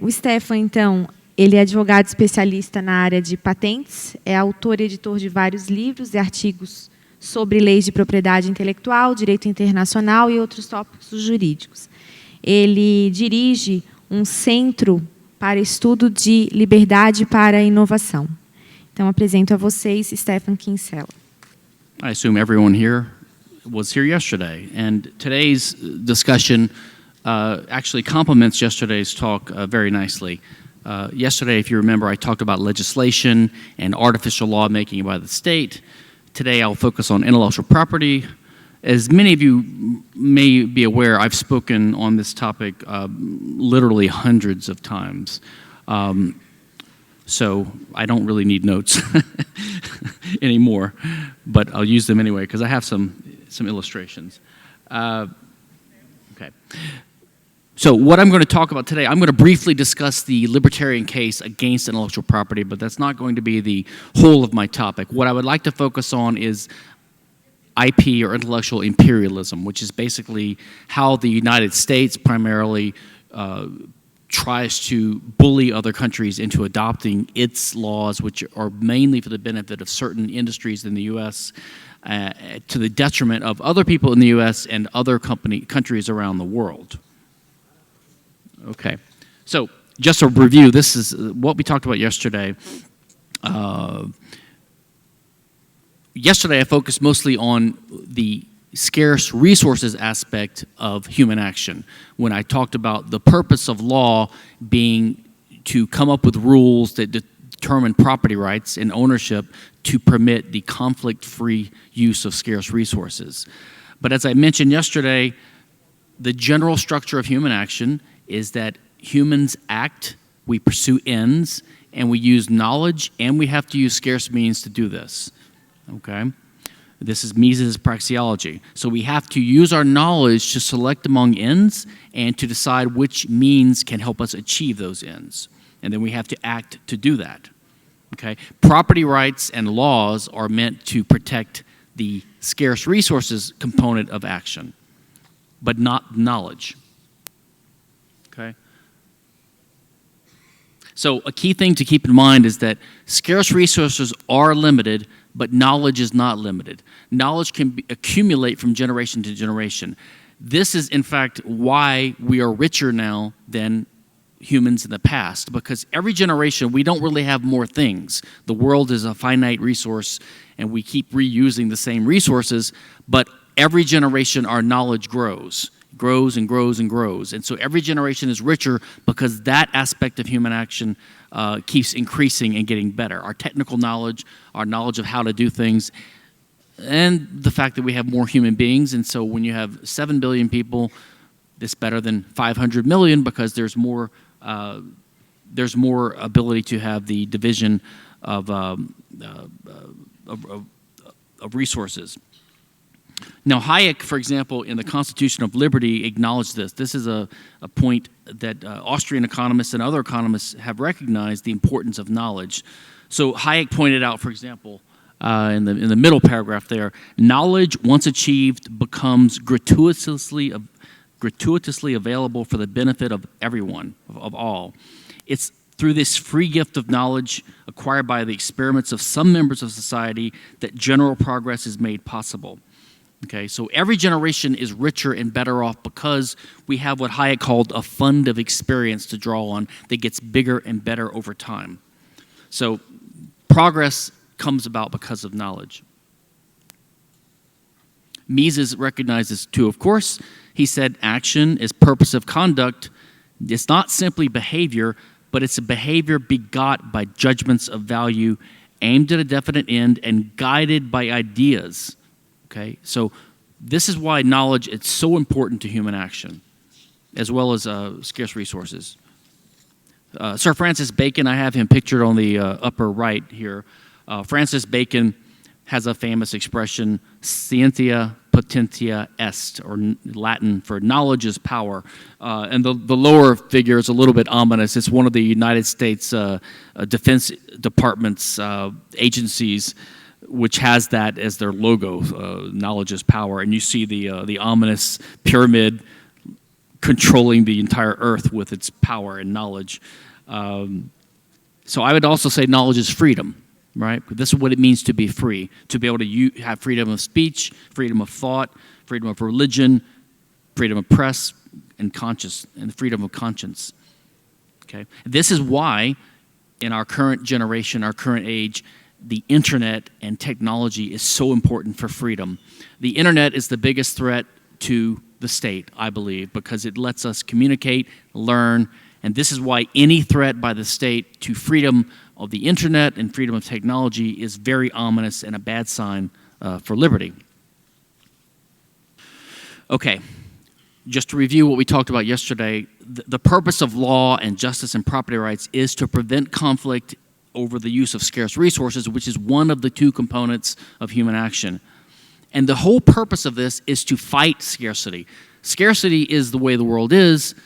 O Stephan, então, ele é advogado especialista na área de patentes, é autor e editor de vários livros e artigos sobre leis de propriedade intelectual, direito internacional e outros tópicos jurídicos. Ele dirige um centro para estudo de liberdade para a inovação. Então, apresento a vocês Stephan Kinsella. I assume everyone here was here yesterday, and today's discussion actually complements yesterday's talk very nicely. Yesterday, if you remember, I talked about legislation and artificial lawmaking by the state. Today, I'll focus on intellectual property. As many of you may be aware, I've spoken on this topic literally hundreds of times. So I don't really need notes anymore, but I'll use them anyway because I have some illustrations. Okay. So what I'm going to talk about today, I'm going to briefly discuss the libertarian case against intellectual property, but that's not going to be the whole of my topic. What I would like to focus on is IP, or intellectual imperialism, which is basically how the United States primarily tries to bully other countries into adopting its laws, which are mainly for the benefit of certain industries in the U.S., to the detriment of other people in the U.S. and other countries around the world. Okay, so just a review. This is what we talked about yesterday. Yesterday, I focused mostly on the scarce resources aspect of human action when I talked about the purpose of law being to come up with rules that determine property rights and ownership to permit the conflict-free use of scarce resources. But as I mentioned yesterday, the general structure of human action is that humans act, we pursue ends, and we use knowledge, and we have to use scarce means to do this. Okay? This is Mises' praxeology. So we have to use our knowledge to select among ends and to decide which means can help us achieve those ends. And then we have to act to do that. Okay? Property rights and laws are meant to protect the scarce resources component of action, but not knowledge. Okay? So a key thing to keep in mind is that scarce resources are limited, but knowledge is not limited. Knowledge can accumulate from generation to generation. This is, in fact, why we are richer now than humans in the past, because every generation we don't really have more things. The world is a finite resource, and we keep reusing the same resources, but every generation our knowledge grows and grows and grows. And so every generation is richer because that aspect of human action keeps increasing and getting better. Our technical knowledge, our knowledge of how to do things, and the fact that we have more human beings. And so when you have 7 billion people, it's better than 500 million because there's more ability to have the division of resources. Now, Hayek, for example, in the Constitution of Liberty, acknowledged this. This is a point that Austrian economists and other economists have recognized the importance of knowledge. So Hayek pointed out, for example, in the middle paragraph there, knowledge, once achieved, becomes gratuitously available for the benefit of everyone, of all. It's through this free gift of knowledge acquired by the experiments of some members of society that general progress is made possible. Okay, so every generation is richer and better off because we have what Hayek called a fund of experience to draw on that gets bigger and better over time. So progress comes about because of knowledge. Mises recognizes too, of course. He said action is purposive conduct. It's not simply behavior, but it's a behavior begot by judgments of value, aimed at a definite end, and guided by ideas. Okay, so this is why knowledge is so important to human action, as well as scarce resources. Sir Francis Bacon, I have him pictured on the upper right here. Francis Bacon has a famous expression, scientia potentia est, or Latin for knowledge is power. And the lower figure is a little bit ominous. It's one of the United States Defense Department's agencies, which has that as their logo, knowledge is power. And you see the ominous pyramid controlling the entire earth with its power and knowledge. So I would also say knowledge is freedom, right? This is what it means to be free, to be able to have freedom of speech, freedom of thought, freedom of religion, freedom of press, and freedom of conscience. Okay? This is why in our current generation, our current age, the internet and technology is so important for freedom. The internet is the biggest threat to the state, I believe, because it lets us communicate, learn, and this is why any threat by the state to freedom of the internet and freedom of technology is very ominous and a bad sign for liberty. Okay, just to review what we talked about yesterday, the purpose of law and justice and property rights is to prevent conflict over the use of scarce resources, which is one of the two components of human action. And the whole purpose of this is to fight scarcity. Scarcity is the way the world is,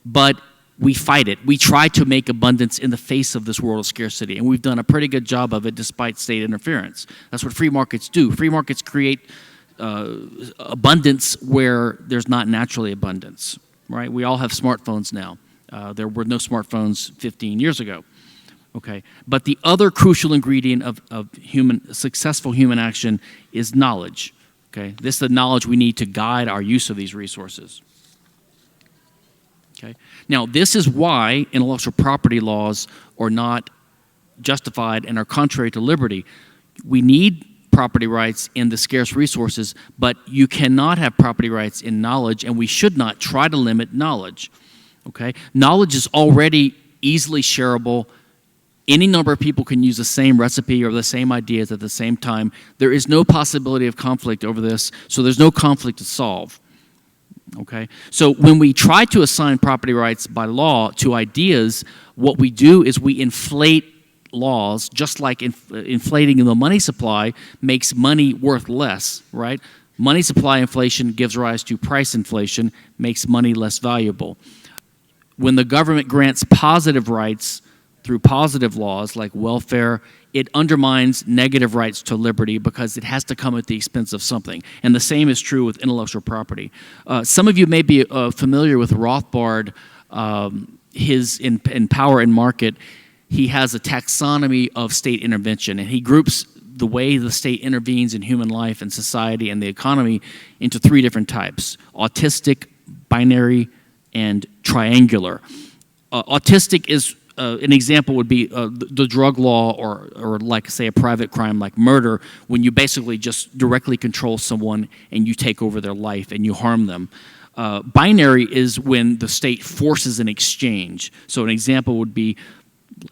but we fight it. We try to make abundance in the face of this world of scarcity, and we've done a pretty good job of it despite state interference. That's what free markets do. Free markets create abundance where there's not naturally abundance, right? We all have smartphones now. There were no smartphones 15 years ago. Okay, but the other crucial ingredient of successful human action is knowledge. Okay, this is the knowledge we need to guide our use of these resources. Okay, now this is why intellectual property laws are not justified and are contrary to liberty. We need property rights in the scarce resources, but you cannot have property rights in knowledge, and we should not try to limit knowledge. Okay, knowledge is already easily shareable. Any number of people can use the same recipe or the same ideas at the same time. There is no possibility of conflict over this, so there's no conflict to solve. Okay? So when we try to assign property rights by law to ideas, what we do is we inflate laws, just like inflating the money supply makes money worth less, right? Money supply inflation gives rise to price inflation, makes money less valuable. When the government grants positive rights through positive laws like welfare, it undermines negative rights to liberty because it has to come at the expense of something. And the same is true with intellectual property. Some of you may be familiar with Rothbard, in Power and Market. He has a taxonomy of state intervention, and he groups the way the state intervenes in human life and society and the economy into three different types: autistic, binary, and triangular. Autistic is an example would be the drug law or like, say, a private crime like murder, when you basically just directly control someone and you take over their life and you harm them. Binary is when the state forces an exchange. So an example would be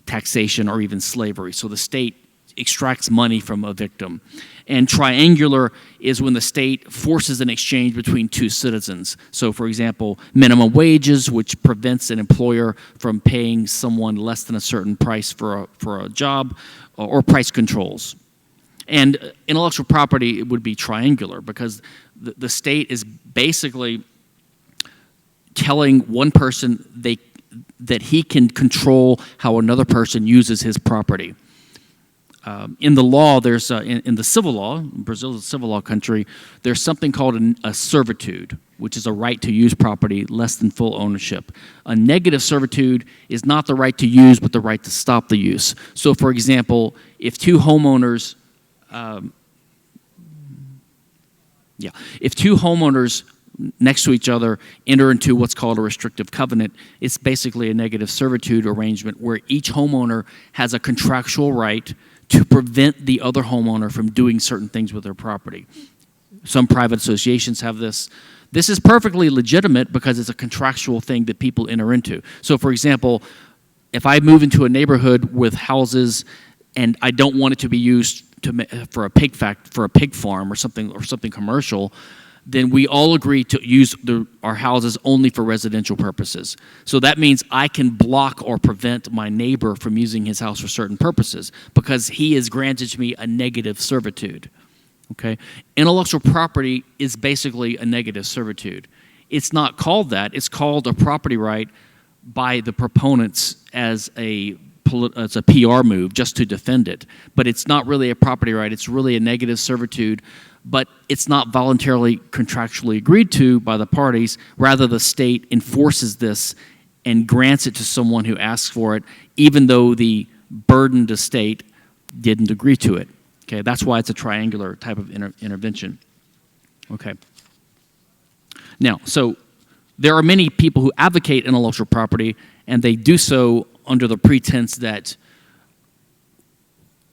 taxation or even slavery. So the state extracts money from a victim. And triangular is when the state forces an exchange between two citizens. So, for example, minimum wages, which prevents an employer from paying someone less than a certain price for a job, or price controls. And intellectual property would be triangular because the state is basically telling one person that he can control how another person uses his property. In the law, there's in the civil law, Brazil is a civil law country, there's something called a servitude, which is a right to use property less than full ownership. A negative servitude is not the right to use, but the right to stop the use. So, for example, if two homeowners, next to each other enter into what's called a restrictive covenant, it's basically a negative servitude arrangement where each homeowner has a contractual right to prevent the other homeowner from doing certain things with their property. Some private associations have this. This is perfectly legitimate because it's a contractual thing that people enter into. So, for example, if I move into a neighborhood with houses and I don't want it to be used for a pig farm or something commercial, then we all agree to use our houses only for residential purposes. So that means I can block or prevent my neighbor from using his house for certain purposes because he has granted me a negative servitude. Okay? Intellectual property is basically a negative servitude. It's not called that. It's called a property right by the proponents as a it's a PR move just to defend it. But it's not really a property right. It's really a negative servitude. But it's not voluntarily contractually agreed to by the parties. Rather, the state enforces this and grants it to someone who asks for it, even though the burdened estate didn't agree to it. Okay, that's why it's a triangular type of intervention. Okay. Now, so there are many people who advocate intellectual property, and they do so under the pretense that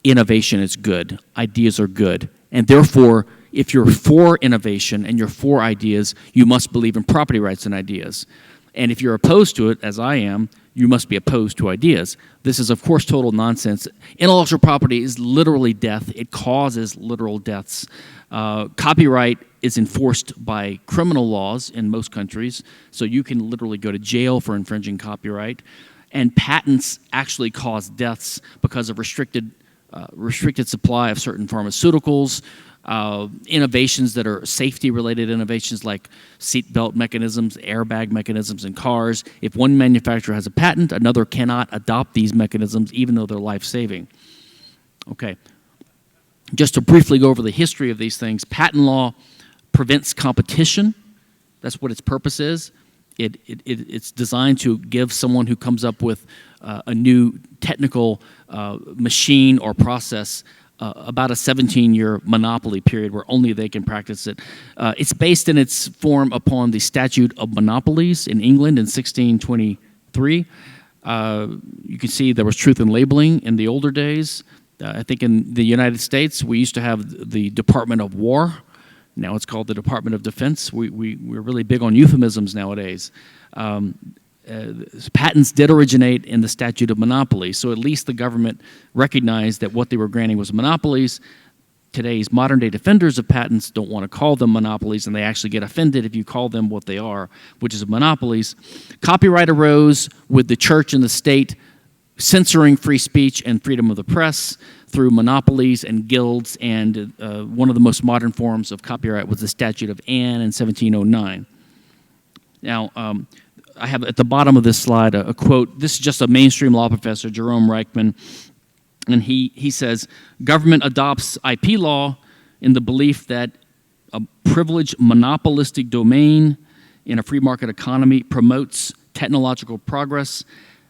innovation is good, ideas are good, and therefore, if you're for innovation and you're for ideas, you must believe in property rights and ideas. And if you're opposed to it, as I am, you must be opposed to ideas. This is, of course, total nonsense. Intellectual property is literally death. It causes literal deaths. Copyright is enforced by criminal laws in most countries, so you can literally go to jail for infringing copyright. And patents actually cause deaths because of restricted supply of certain pharmaceuticals, innovations that are safety-related innovations like seatbelt mechanisms, airbag mechanisms in cars. If one manufacturer has a patent, another cannot adopt these mechanisms even though they're life-saving. Okay. Just to briefly go over the history of these things, patent law prevents competition. That's what its purpose is. It's designed to give someone who comes up with a new technical machine or process about a 17-year monopoly period where only they can practice it. It's based in its form upon the Statute of Monopolies in England in 1623. You can see there was truth in labeling in the older days. I think in the United States, we used to have the Department of War. Now it's called the Department of Defense. We're really big on euphemisms nowadays. Patents did originate in the Statute of Monopolies, so at least the government recognized that what they were granting was monopolies. Today's modern-day defenders of patents don't want to call them monopolies, and they actually get offended if you call them what they are, which is monopolies. Copyright arose with the church and the state censoring free speech and freedom of the press through monopolies and guilds, and one of the most modern forms of copyright was the Statute of Anne in 1709. Now, I have at the bottom of this slide a quote. This is just a mainstream law professor, Jerome Reichman, and he says, government adopts IP law in the belief that a privileged monopolistic domain in a free market economy promotes technological progress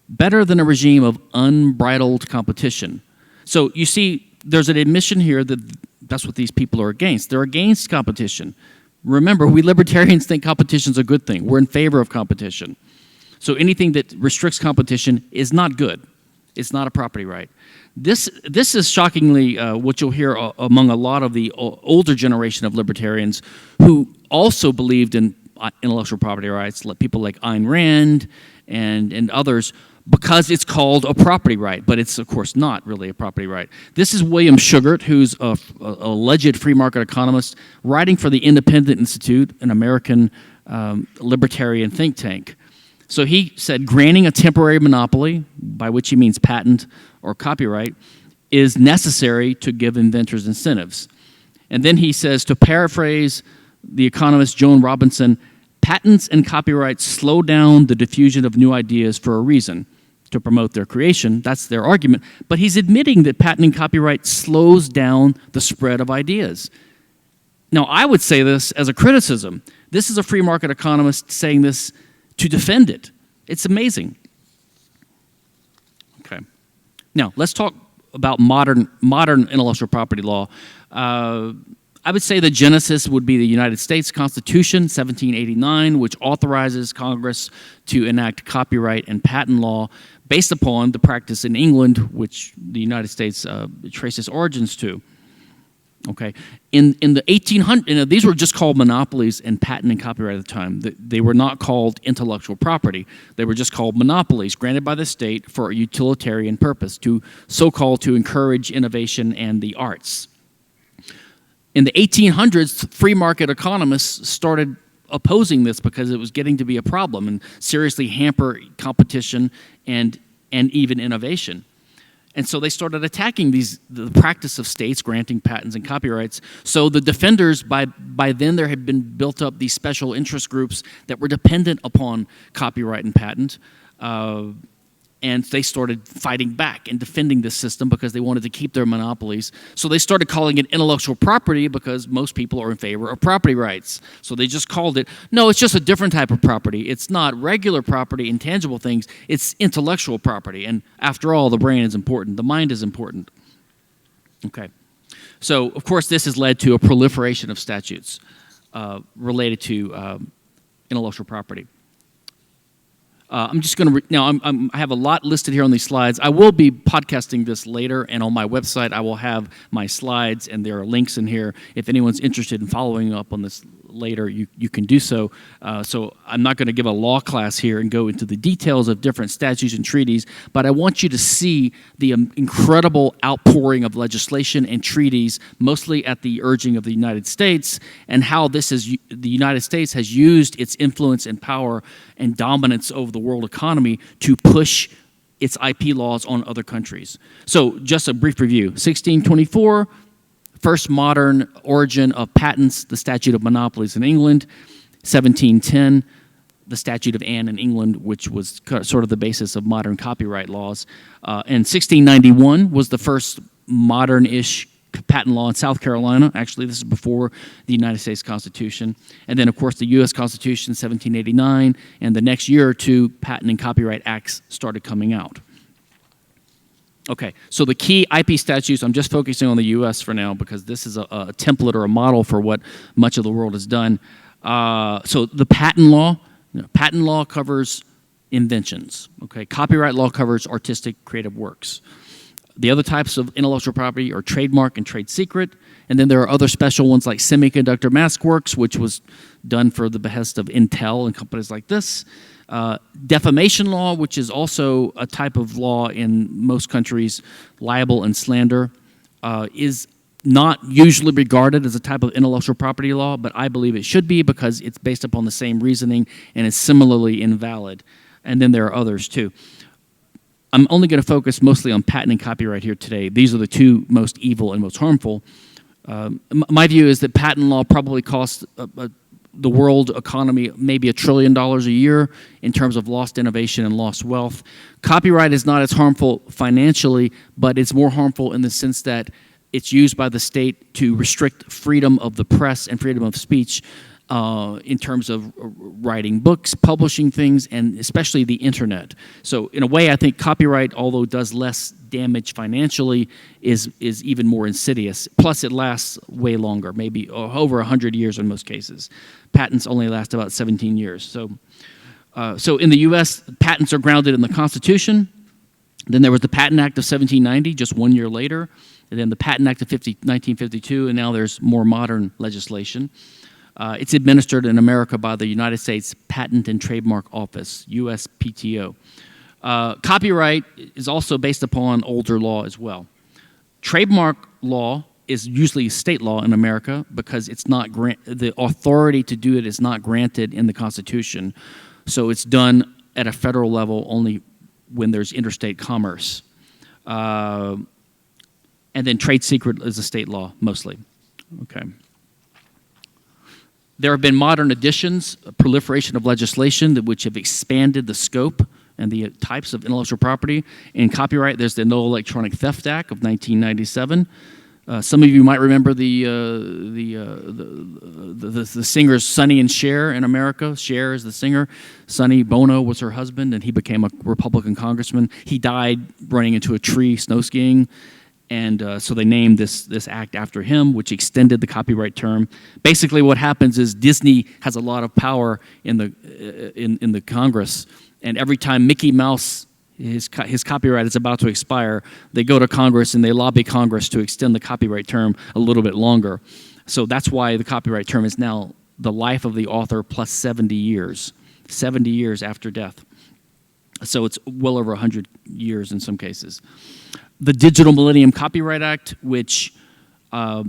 better than a regime of unbridled competition. So you see, there's an admission here that that's what these people are against. They're against competition. Remember, we libertarians think competition is a good thing. We're in favor of competition. So anything that restricts competition is not good. It's not a property right. This is shockingly what you'll hear among a lot of the older generation of libertarians who also believed in intellectual property rights, people like Ayn Rand and others, because it's called a property right, but it's, of course, not really a property right. This is William Sugart, who's a alleged free market economist, writing for the Independent Institute, an American libertarian think tank. So he said granting a temporary monopoly, by which he means patent or copyright, is necessary to give inventors incentives. And then he says, to paraphrase the economist Joan Robinson, patents and copyrights slow down the diffusion of new ideas for a reason, to promote their creation. That's their argument. But he's admitting that patent and copyright slows down the spread of ideas. Now, I would say this as a criticism. This is a free market economist saying this to defend it. It's amazing. Okay. Now, let's talk about modern intellectual property law. I would say the genesis would be the United States Constitution, 1789, which authorizes Congress to enact copyright and patent law based upon the practice in England, which the United States traces origins to. Okay, in the 1800s, these were just called monopolies and patent and copyright at the time. They were not called intellectual property. They were just called monopolies granted by the state for a utilitarian purpose, so-called to encourage innovation and the arts. In the 1800s, free market economists started opposing this because it was getting to be a problem and seriously hamper competition and even innovation. And so they started attacking the practice of states granting patents and copyrights. So the defenders, by then there had been built up these special interest groups that were dependent upon copyright and patent. And they started fighting back and defending this system because they wanted to keep their monopolies. So they started calling it intellectual property because most people are in favor of property rights. So they just called it, no, it's just a different type of property. It's not regular property, intangible things. It's intellectual property. And after all, the brain is important. The mind is important. Okay. So, of course, this has led to a proliferation of statutes related to intellectual property. I'm just going to, now I have a lot listed here on these slides. I will be podcasting this later, and on my website I will have my slides, and there are links in here. If anyone's interested in following up on this later, you can do so. So I'm not going to give a law class here and go into the details of different statutes and treaties, but I want you to see the incredible outpouring of legislation and treaties, mostly at the urging of the United States, and how the United States has used its influence and power and dominance over the world economy to push its IP laws on other countries. So just a brief review. 1624, first modern origin of patents, the Statute of Monopolies in England. 1710, the Statute of Anne in England, which was sort of the basis of modern copyright laws. And 1691 was the first modern-ish patent law in South Carolina. Actually, this is before the United States Constitution. And then, of course, the U.S. Constitution, 1789, and the next year or two, patent and copyright acts started coming out. Okay, so the key IP statutes, I'm just focusing on the U.S. for now because this is a template or a model for what much of the world has done. So the patent law covers inventions. Okay, copyright law covers artistic, creative works. The other types of intellectual property are trademark and trade secret, and then there are other special ones like semiconductor mask works, which was done for the behest of Intel and companies like this. Defamation law, which is also a type of law in most countries, libel and slander, is not usually regarded as a type of intellectual property law, but I believe it should be because it's based upon the same reasoning and is similarly invalid. And then there are others too. I'm only going to focus mostly on patent and copyright here today. These are the two most evil and most harmful. My view is that patent law probably costs the world economy maybe $1 trillion a year in terms of lost innovation and lost wealth. Copyright is not as harmful financially, but it's more harmful in the sense that it's used by the state to restrict freedom of the press and freedom of speech in terms of writing books, publishing things, and especially the internet. So in a way, I think copyright, although it does less damage financially, is even more insidious. Plus, it lasts way longer, maybe over 100 years in most cases. Patents only last about 17 years. So in the U.S., patents are grounded in the Constitution. Then there was the Patent Act of 1790, just 1 year later. And then the Patent Act of 1952, and now there's more modern legislation. It's administered in America by the United States Patent and Trademark Office, USPTO. Copyright is also based upon older law as well. Trademark law is usually state law in America because it's not the authority to do it is not granted in the Constitution. So it's done at a federal level only when there's interstate commerce. And then trade secret is a state law mostly. Okay. There have been modern additions, a proliferation of legislation which have expanded the scope and the types of intellectual property. In copyright, there's the No Electronic Theft Act of 1997. Some of you might remember the singers Sonny and Cher in America. Cher is the singer. Sonny Bono was her husband, and he became a Republican congressman. He died running into a tree snow skiing. And so they named this act after him, which extended the copyright term. Basically, what happens is Disney has a lot of power in the Congress, and every time Mickey Mouse, his copyright is about to expire, they go to Congress and they lobby Congress to extend the copyright term a little bit longer. So that's why the copyright term is now the life of the author plus 70 years after death. So it's well over 100 years in some cases. The Digital Millennium Copyright Act, which is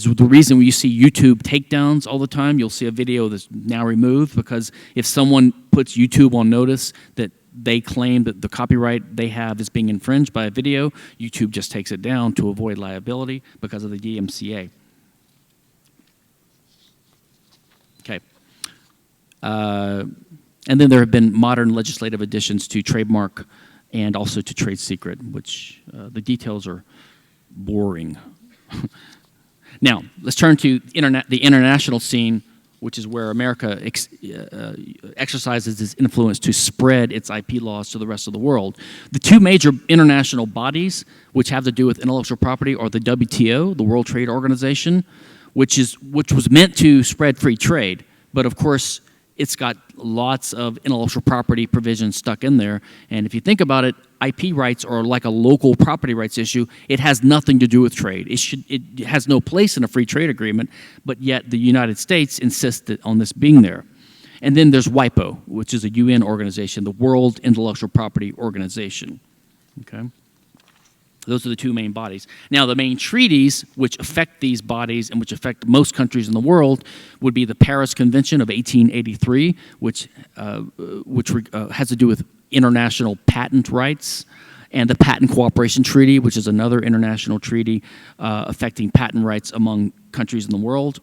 the reason you see YouTube takedowns all the time. You'll see a video that's now removed because if someone puts YouTube on notice that they claim that the copyright they have is being infringed by a video, YouTube just takes it down to avoid liability because of the DMCA. Okay. And then there have been modern legislative additions to trademark and also to trade secret, which the details are boring. Now, let's turn to the international scene, which is where America exercises its influence to spread its IP laws to the rest of the world. The two major international bodies which have to do with intellectual property are the WTO, the World Trade Organization, which was meant to spread free trade, but of course it's got lots of intellectual property provisions stuck in there. And if you think about it, IP rights are like a local property rights issue. It has nothing to do with trade. It has no place in a free trade agreement, but yet the United States insists on this being there. And then there's WIPO, which is a UN organization, the World Intellectual Property Organization. Okay? Those are the two main bodies. Now, the main treaties which affect these bodies and which affect most countries in the world would be the Paris Convention of 1883, which has to do with international patent rights, and the Patent Cooperation Treaty, which is another international treaty affecting patent rights among countries in the world.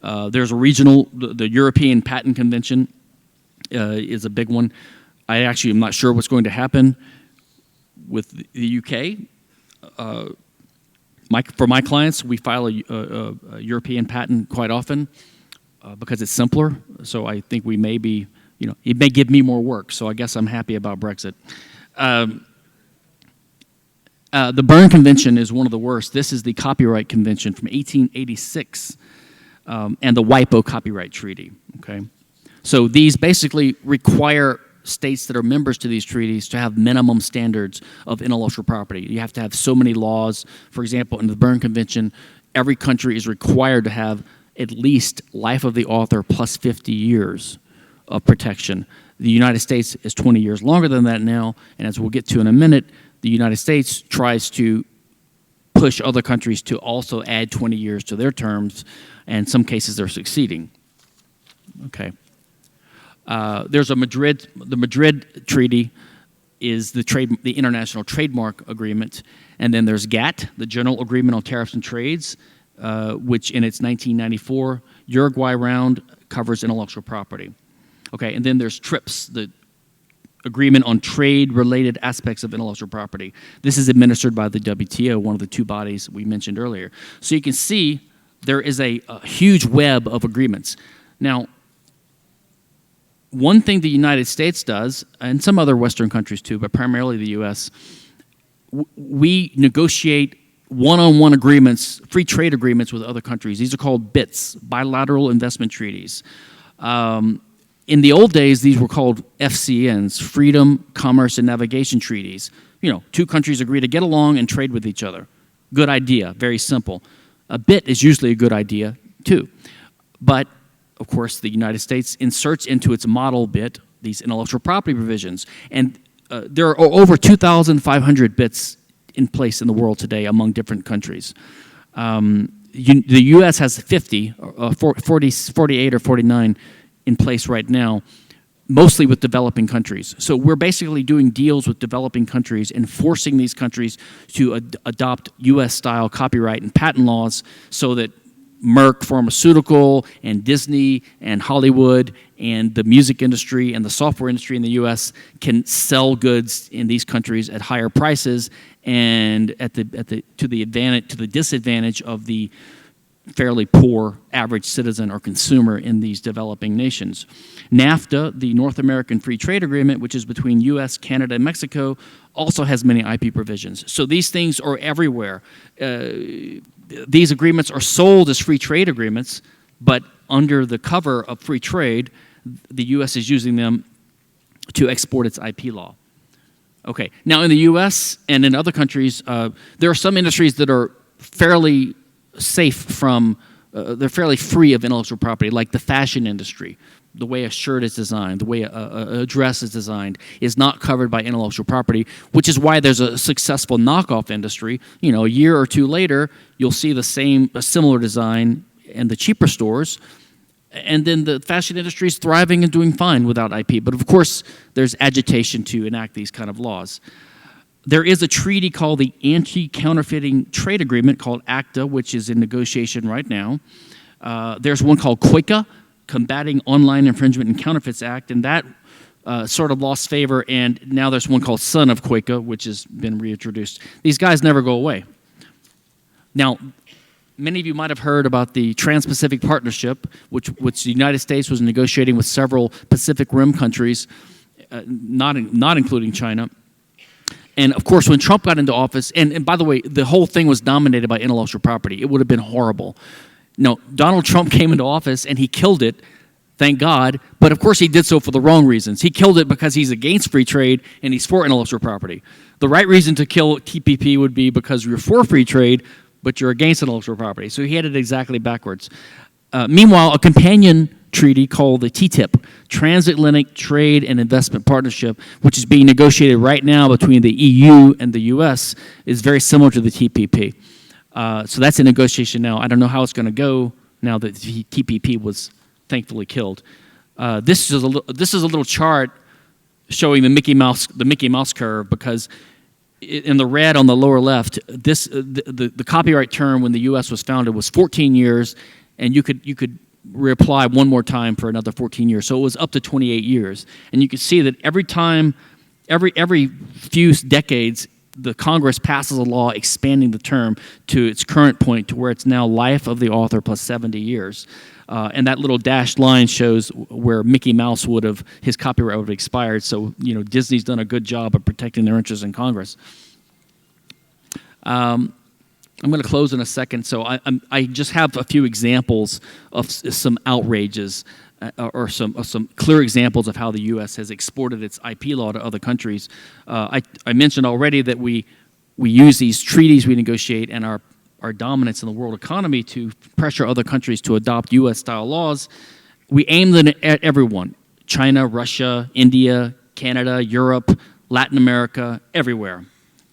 There's a regional, the European Patent Convention is a big one. I actually am not sure what's going to happen with the UK. For my clients, we file a European patent quite often because it's simpler. So I think we may be, it may give me more work. So I guess I'm happy about Brexit. The Berne Convention is one of the worst. This is the Copyright Convention from 1886 and the WIPO Copyright Treaty. Okay, so these basically require states that are members to these treaties to have minimum standards of intellectual property. You have to have so many laws. For example, in the Berne Convention, every country is required to have at least life of the author plus 50 years of protection. The United States is 20 years longer than that now, and as we'll get to in a minute, the United States tries to push other countries to also add 20 years to their terms, and in some cases they're succeeding. Okay. There's the Madrid Treaty is the International Trademark Agreement, and then there's GATT, the General Agreement on Tariffs and Trades, which in its 1994 Uruguay round covers intellectual property. Okay, and then there's TRIPS, the Agreement on Trade-Related Aspects of Intellectual Property. This is administered by the WTO, one of the two bodies we mentioned earlier. So you can see there is a huge web of agreements. Now, one thing the United States does, and some other Western countries too, but primarily the U.S., we negotiate one-on-one agreements, free trade agreements with other countries. These are called BITs, bilateral investment treaties. In the old days, these were called FCNs, Freedom, Commerce, and Navigation Treaties. Two countries agree to get along and trade with each other. Good idea, very simple. A BIT is usually a good idea too. But of course, the United States inserts into its model BIT these intellectual property provisions. And there are over 2,500 BITs in place in the world today among different countries. The U.S. has 48 or 49 in place right now, mostly with developing countries. So we're basically doing deals with developing countries and forcing these countries to adopt U.S.-style copyright and patent laws so that Merck Pharmaceutical and Disney and Hollywood and the music industry and the software industry in the U.S. can sell goods in these countries at higher prices and to the disadvantage of the fairly poor average citizen or consumer in these developing nations. NAFTA, the North American Free Trade Agreement, which is between U.S., Canada, and Mexico, also has many IP provisions. So these things are everywhere. These agreements are sold as free trade agreements, but under the cover of free trade, the U.S. is using them to export its IP law. Okay, now in the U.S. and in other countries, there are some industries that are fairly safe from, they're fairly free of intellectual property, like the fashion industry. The way a shirt is designed, the way a dress is designed is not covered by intellectual property, which is why there's a successful knockoff industry. A year or two later, you'll see a similar design in the cheaper stores, and then the fashion industry is thriving and doing fine without IP. But of course, there's agitation to enact these kind of laws. There is a treaty called the Anti-Counterfeiting Trade Agreement called ACTA, which is in negotiation right now. There's one called COICA, Combating Online Infringement and Counterfeits Act, and that sort of lost favor, and now there's one called Son of COICA, which has been reintroduced. These guys never go away. Now, many of you might have heard about the Trans-Pacific Partnership, which the United States was negotiating with several Pacific Rim countries, not including China. And of course, when Trump got into office, and by the way, the whole thing was dominated by intellectual property. It would have been horrible. No, Donald Trump came into office and he killed it, thank God, but of course he did so for the wrong reasons. He killed it because he's against free trade and he's for intellectual property. The right reason to kill TPP would be because you're for free trade, but you're against intellectual property. So he had it exactly backwards. Meanwhile, a companion treaty called the TTIP, Transatlantic Trade and Investment Partnership, which is being negotiated right now between the EU and the US, is very similar to the TPP. So that's in negotiation now. I don't know how it's going to go now that the TPP was thankfully killed. This is a little chart showing the Mickey Mouse curve, because in the red on the lower left, the copyright term when the U.S. was founded was 14 years, and you could reapply one more time for another 14 years. So it was up to 28 years, and you can see that every few decades, the Congress passes a law expanding the term to its current point, to where it's now life of the author plus 70 years. And that little dashed line shows where Mickey Mouse his copyright would have expired. So, Disney's done a good job of protecting their interests in Congress. I'm going to close in a second. So I just have a few examples of some outrages or some clear examples of how the U.S. has exported its IP law to other countries. I mentioned already that we use these treaties we negotiate and our dominance in the world economy to pressure other countries to adopt U.S.-style laws. We aim them at everyone: China, Russia, India, Canada, Europe, Latin America, everywhere.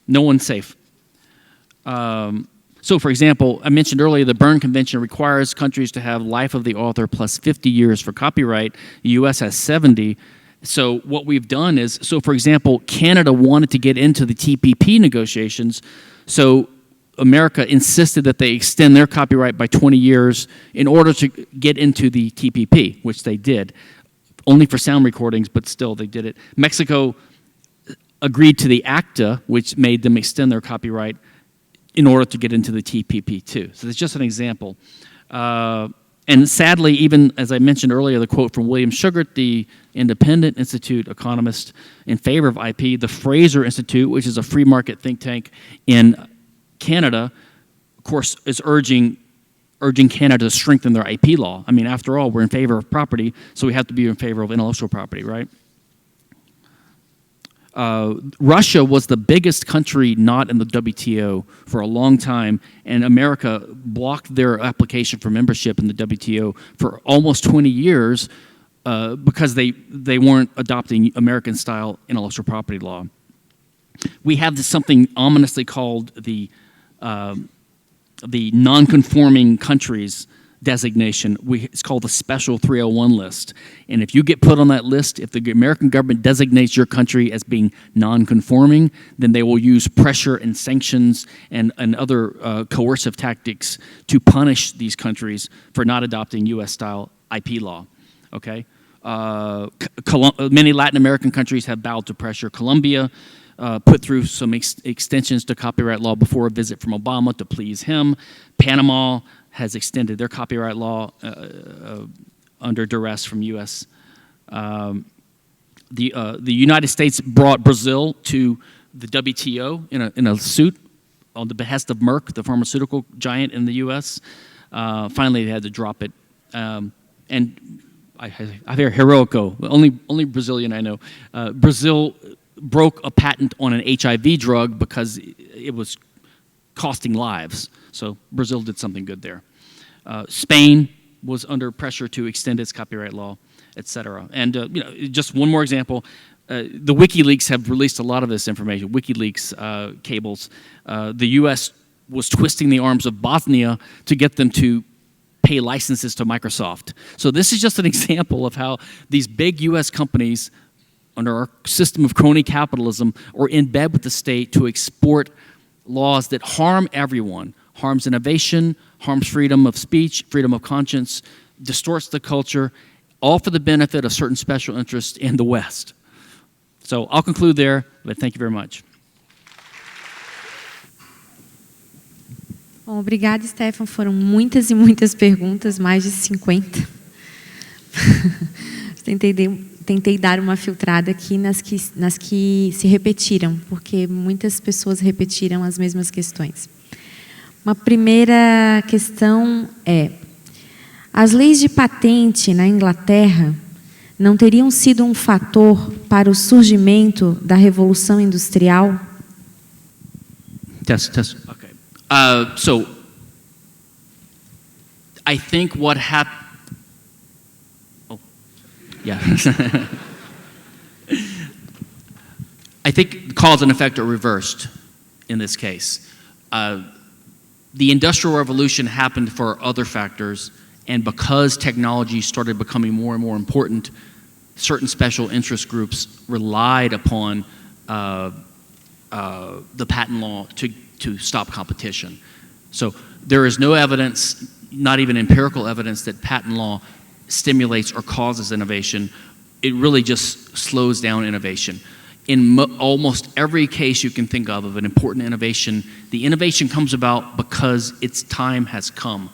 No one's safe. So, for example, I mentioned earlier the Berne Convention requires countries to have life of the author plus 50 years for copyright. The U.S. has 70. So what we've done is, for example, Canada wanted to get into the TPP negotiations, so America insisted that they extend their copyright by 20 years in order to get into the TPP, which they did. Only for sound recordings, but still they did it. Mexico agreed to the ACTA, which made them extend their copyright in order to get into the TPP too. So that's just an example. And sadly, even as I mentioned earlier, the quote from William Sugart, the Independent Institute economist in favor of IP, the Fraser Institute, which is a free market think tank in Canada, of course, is urging Canada to strengthen their IP law. I mean, after all, we're in favor of property, so we have to be in favor of intellectual property, right? Russia was the biggest country not in the WTO for a long time, and America blocked their application for membership in the WTO for almost 20 years because they weren't adopting American-style intellectual property law. We have something ominously called the non-conforming countries designation. It's called the Special 301 list. And if you get put on that list, if the American government designates your country as being non-conforming, then they will use pressure and sanctions and other coercive tactics to punish these countries for not adopting U.S.-style IP law. Okay? Many Latin American countries have bowed to pressure. Colombia put through some extensions to copyright law before a visit from Obama to please him. Panama has extended their copyright law under duress from U.S. The United States brought Brazil to the WTO in a suit on the behest of Merck, the pharmaceutical giant in the U.S. Finally, they had to drop it. And I hear Heroico, only Brazilian I know. Brazil broke a patent on an HIV drug because it was costing lives. So Brazil did something good there. Spain was under pressure to extend its copyright law, et cetera. And just one more example. The WikiLeaks have released a lot of this information. WikiLeaks cables. The U.S. was twisting the arms of Bosnia to get them to pay licenses to Microsoft. So this is just an example of how these big U.S. companies, under our system of crony capitalism, are in bed with the state to export laws that harm everyone, harms innovation, harms freedom of speech, freedom of conscience, distorts the culture, all for the benefit of certain special interests in the West. So I'll conclude there, but thank you very much. Bom, obrigada, Stephan. Foram muitas e muitas perguntas, mais de 50. Tentei dar uma filtrada aqui nas que se repetiram, porque muitas pessoas repetiram as mesmas questões. Uma primeira questão é: as leis de patente na Inglaterra não teriam sido um fator para o surgimento da Revolução Industrial? Test. Okay. So, I think what happened... Oh, yeah. I think cause and effect are reversed in this case. The Industrial Revolution happened for other factors, and because technology started becoming more and more important, certain special interest groups relied upon the patent law to stop competition. So there is no evidence, not even empirical evidence, that patent law stimulates or causes innovation. It really just slows down innovation. In almost every case you can think of an important innovation, the innovation comes about because its time has come,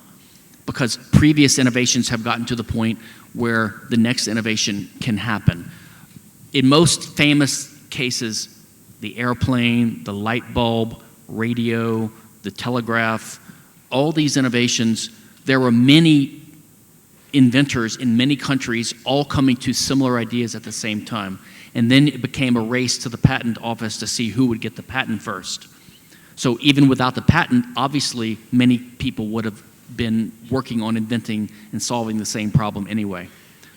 because previous innovations have gotten to the point where the next innovation can happen. In most famous cases, the airplane, the light bulb, radio, the telegraph, all these innovations, there were many inventors in many countries all coming to similar ideas at the same time. And then it became a race to the patent office to see who would get the patent first. So even without the patent, obviously many people would have been working on inventing and solving the same problem anyway.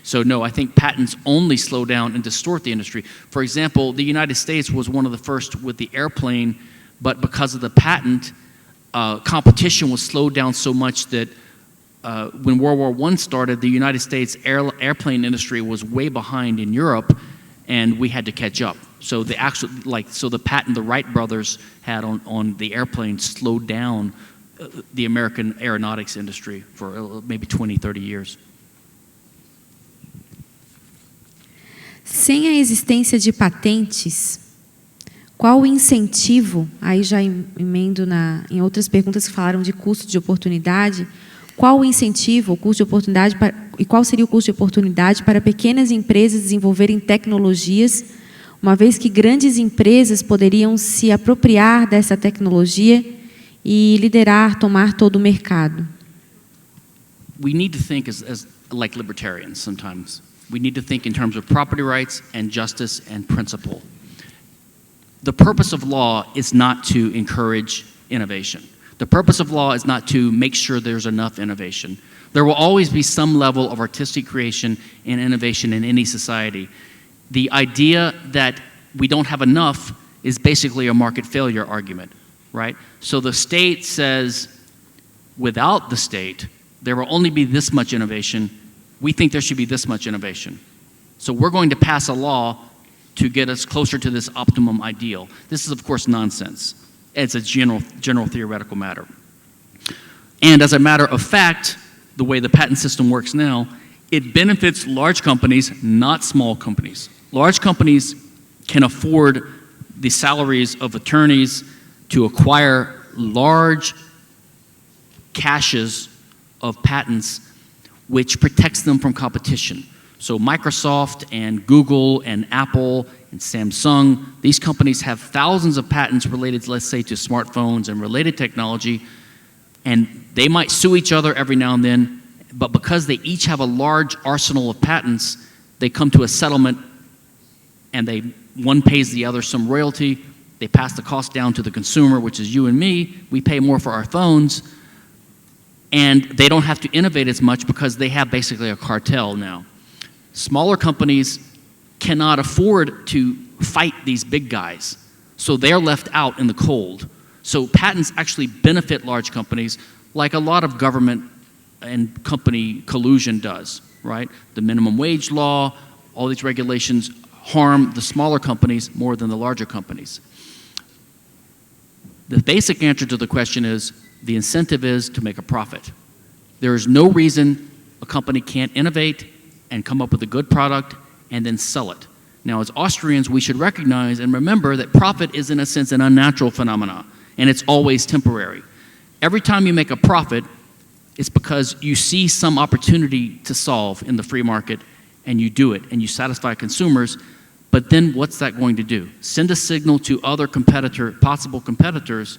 So no, I think patents only slow down and distort the industry. For example, the United States was one of the first with the airplane, but because of the patent, competition was slowed down so much that when World War I started, the United States airplane industry was way behind in Europe, and we had to catch up. So the patent the Wright brothers had on the airplane slowed down the American aeronautics industry for maybe 20, 30 years. Sem a existência de patentes, qual o incentivo, aí já emendo em outras perguntas que falaram de custo de oportunidade, qual o incentivo, o custo de oportunidade, e qual seria o custo de oportunidade para pequenas empresas desenvolverem tecnologias, uma vez que grandes empresas poderiam se apropriar dessa tecnologia e liderar, tomar todo o mercado? We need to think as like libertarians sometimes. We need to think in terms of property rights and justice and principle. The purpose of law is not to encourage innovation. The purpose of law is not to make sure there's enough innovation. There will always be some level of artistic creation and innovation in any society. The idea that we don't have enough is basically a market failure argument, right? So the state says, without the state, there will only be this much innovation. We think there should be this much innovation. So we're going to pass a law to get us closer to this optimum ideal. This is, of course, nonsense. It's a general theoretical matter. And as a matter of fact, the way the patent system works now, it benefits large companies, not small companies. Large companies can afford the salaries of attorneys to acquire large caches of patents, which protects them from competition. So Microsoft and Google and Apple and Samsung, these companies have thousands of patents related, let's say, to smartphones and related technology, and they might sue each other every now and then, but because they each have a large arsenal of patents, they come to a settlement, and one pays the other some royalty, they pass the cost down to the consumer, which is you and me, we pay more for our phones, and they don't have to innovate as much because they have basically a cartel now. Smaller companies cannot afford to fight these big guys, so they're left out in the cold. So patents actually benefit large companies like a lot of government and company collusion does, right? The minimum wage law, all these regulations harm the smaller companies more than the larger companies. The basic answer to the question is the incentive is to make a profit. There is no reason a company can't innovate and come up with a good product and then sell it. Now, as Austrians, we should recognize and remember that profit is, in a sense, an unnatural phenomenon, and it's always temporary. Every time you make a profit, it's because you see some opportunity to solve in the free market, and you do it, and you satisfy consumers, but then what's that going to do? Send a signal to other possible competitors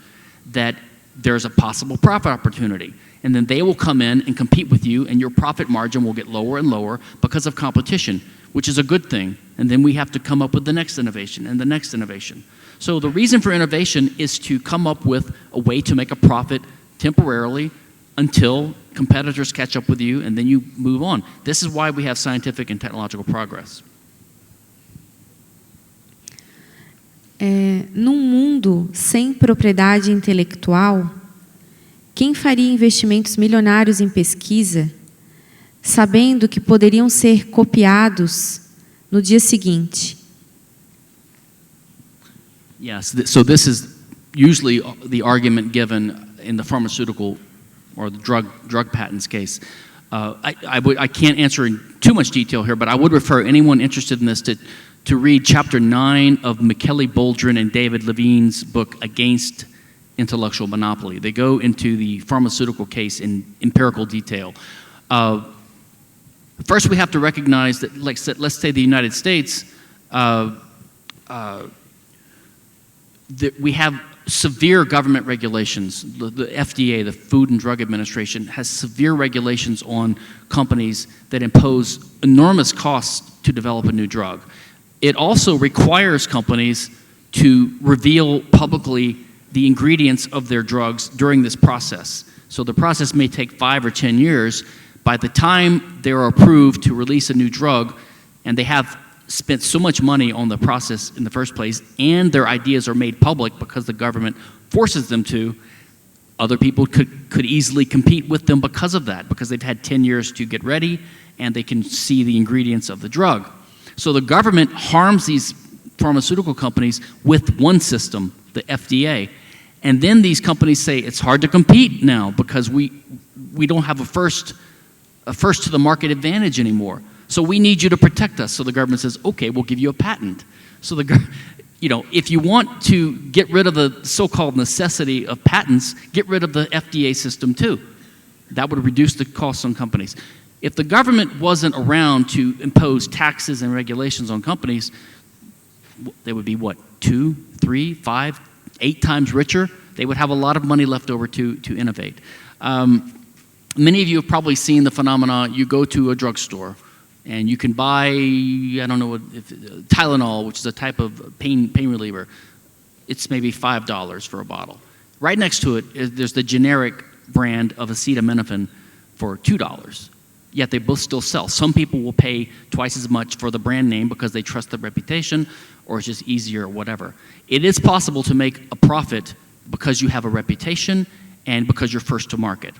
that there's a possible profit opportunity. And then they will come in and compete with you, and your profit margin will get lower and lower because of competition, which is a good thing. And then we have to come up with the next innovation and the next innovation. So the reason for innovation is to come up with a way to make a profit temporarily until competitors catch up with you, and then you move on. This is why we have scientific and technological progress. Num mundo sem propriedade intelectual, quem faria investimentos milionários em pesquisa, sabendo que poderiam ser copiados no dia seguinte? Yes, so this is usually the argument given in the pharmaceutical or the drug patents case. I can't answer in too much detail here, but I would refer anyone interested in this to read Chapter 9 of Michele Boldrin and David Levine's book, Against Intellectual Monopoly. They go into the pharmaceutical case in empirical detail. First, we have to recognize that, like, let's say the United States, that we have severe government regulations. The FDA, the Food and Drug Administration, has severe regulations on companies that impose enormous costs to develop a new drug. It also requires companies to reveal publicly the ingredients of their drugs during this process. So the process may take 5 or 10 years. By the time they're approved to release a new drug, and they have spent so much money on the process in the first place, and their ideas are made public because the government forces them to, other people could easily compete with them because of that, because they've had 10 years to get ready, and they can see the ingredients of the drug. So the government harms these pharmaceutical companies with one system, the FDA, and then these companies say it's hard to compete now because we don't have a first to the market advantage anymore. So we need you to protect us. So the government says, okay, we'll give you a patent. So if you want to get rid of the so-called necessity of patents, get rid of the FDA system too. That would reduce the costs on companies. If the government wasn't around to impose taxes and regulations on companies, they would be what, 2, 3, 5, 8 times richer? They would have a lot of money left over to innovate. Many of you have probably seen the phenomena. You go to a drugstore and you can buy, I don't know, Tylenol, which is a type of pain reliever. It's maybe $5 for a bottle. Right next to it, there's the generic brand of acetaminophen for $2. Yet they both still sell. Some people will pay twice as much for the brand name because they trust the reputation, or it's just easier or whatever. It is possible to make a profit because you have a reputation and because you're first to market.